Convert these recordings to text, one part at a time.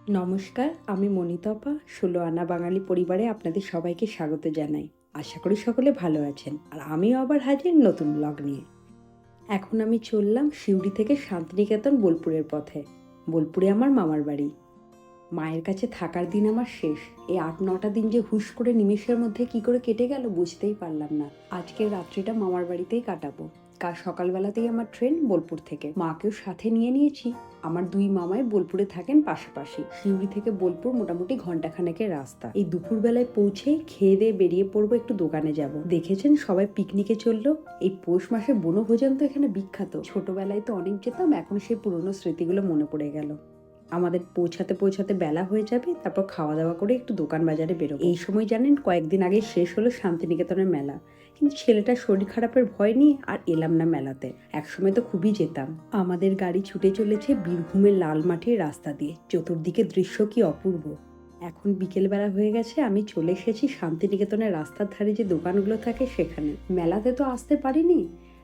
নমস্কার, আমি মনিতপা। ১৬ আনা বাঙালি পরিবারে আপনাদের সবাইকে স্বাগত জানাই। আশা করি সকলে ভালো আছেন। আর আমিও আবার হাজির নতুন ব্লগ নিয়ে। এখন আমি চললাম সিউড়ি থেকে শান্তিনিকেতন বোলপুরের পথে। বোলপুরে আমার মামার বাড়ি। মায়ের কাছে থাকার দিন আমার শেষ। এই ৮-৯টা দিন যে হুশ করে নিমেষের মধ্যে কি করে কেটে গেল বুঝতেই পারলাম না। আজকের রাত্রিটা মামার বাড়িতেই কাটাবো। কাল সকালবেলাতেই আমার ট্রেন বোলপুর থেকে। মাকেও সাথে নিয়ে নিয়েছি। আমার দুই মামাই বোলপুরে থাকেন পাশাপাশি। সিউড়ি থেকে বোলপুর মোটামুটি ঘন্টাখানেকের রাস্তা। এই দুপুরবেলায় পৌঁছেই খেয়ে দিয়ে বেরিয়ে পড়বো, একটু দোকানে যাব। দেখেছেন সবাই পিকনিকে চললো। এই পৌষ মাসে বনভোজন তো এখানে বিখ্যাত। ছোটবেলায় তো অনেক যেতাম, এখন সেই পুরনো স্মৃতিগুলো মনে পড়ে গেল। আমাদের পৌঁছাতে পৌঁছাতে বেলা হয়ে যাবে, তারপর খাওয়া দাওয়া করে একটু দোকান বাজারে বেরোবো। এই সময় জানেন কয়েকদিন আগে শেষ হলো শান্তিনিকেতনের মেলা, কিন্তু ছেলেটার শরীর খারাপের ভয় নিয়ে আর এলাম না মেলাতে। একসময় তো খুবই যেতাম। আমাদের গাড়ি ছুটে চলেছে বীরভূমের লাল মাটির রাস্তা দিয়ে। চতুর্দিকে দৃশ্য কি অপূর্ব। এখন বিকেলবেলা হয়ে গেছে, আমি চলে এসেছি শান্তিনিকেতনের রাস্তার ধারে যে দোকানগুলো থাকে সেখানে। মেলাতে তো আসতে পারিনি,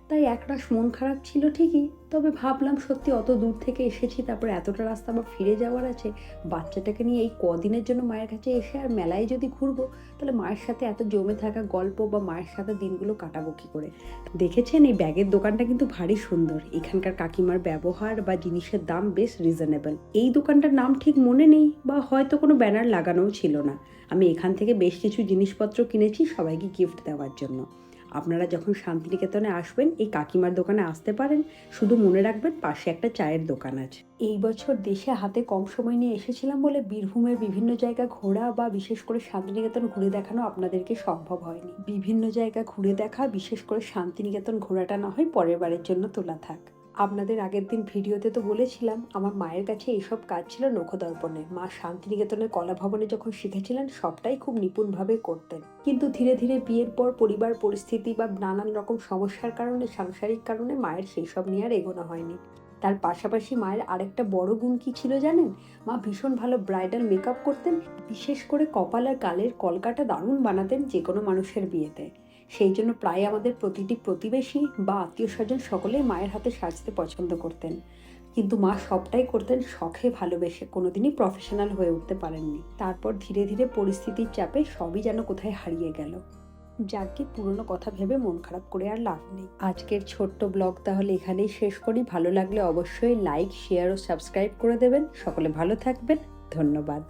তাই একরাশ মন খারাপ ছিল ঠিকই, তবে ভাবলাম সত্যি অত দূর থেকে এসেছি, তারপর এতটা রাস্তা আবার ফিরে যাওয়ার আছে। বাচ্চাটাকে নিয়ে এই কদিনের জন্য মায়ের কাছে এসে আর মেলায় যদি ঘুরবো, তাহলে মায়ের সাথে এত জমে থাকা গল্প বা মায়ের সাথে দিনগুলো কাটাবো কি করে। দেখেছেন এই ব্যাগের দোকানটা কিন্তু ভারী সুন্দর। এখানকার কাকিমার ব্যবহার বা জিনিসের দাম বেশ রিজনেবল। এই দোকানটার নাম ঠিক মনে নেই, বা হয়তো কোনো ব্যানার লাগানোও ছিল না। আমি এখান থেকে বেশ কিছু জিনিসপত্র কিনেছি সবাইকে গিফট দেওয়ার জন্য। আপনারা যখন শান্তিনিকেতনে আসবেন এই কাকিমার দোকানে আসতে পারেন। শুধু মনে রাখবেন পাশে একটা চায়ের দোকান আছে। এই বছর দেশে হাতে কম সময় নিয়ে এসেছিলাম বলে বীরভূমের বিভিন্ন জায়গা ঘোরা বা বিশেষ করে শান্তিনিকেতন ঘুরে দেখানো আপনাদেরকে সম্ভব হয়নি। বিভিন্ন জায়গা ঘুরে দেখা, বিশেষ করে শান্তিনিকেতন ঘোরাটা না হয় পরের বারের জন্য তোলা থাক। আপনাদের আগের দিন ভিডিওতে তো বলেছিলাম আমার মায়ের কাছে এইসব কাজ ছিল নখদর্পণে। মা শান্তিনিকেতনের কলা ভবনে যখন শিখেছিলেন সবটাই খুব নিপুণভাবে করতেন, কিন্তু ধীরে ধীরে বিয়ের পর পরিবার পরিস্থিতি বা নানান রকম সমস্যার কারণে, সাংসারিক কারণে মায়ের সেই সব নিয়ে আর এগোনো হয়নি। তার পাশাপাশি মায়ের আরেকটা বড় গুণ কি ছিল জানেন? মা ভীষণ ভালো ব্রাইডাল মেকআপ করতেন। বিশেষ করে কপাল আর গালের কলকাটা দারুণ বানাতেন যে কোনো মানুষের বিয়েতে। সেই জন্য প্রায় আমাদের প্রতিটি প্রতিবেশী বা আত্মীয় স্বজন সকলেই মায়ের হাতে সাজতে পছন্দ করতেন। কিন্তু মা সবটাই করতেন শখে ভালোবেসে, কোনোদিনই প্রফেশনাল হয়ে উঠতে পারেননি। তারপর ধীরে ধীরে পরিস্থিতির চাপে সবই যেন কোথায় হারিয়ে গেল। যাকে পুরনো কথা ভেবে মন খারাপ করে আর লাভ নেই। আজকের ছোট্ট ব্লগ তাহলে এখানেই শেষ করি। ভালো লাগলে অবশ্যই লাইক, শেয়ার ও সাবস্ক্রাইব করে দেবেন। সকলে ভালো থাকবেন। ধন্যবাদ।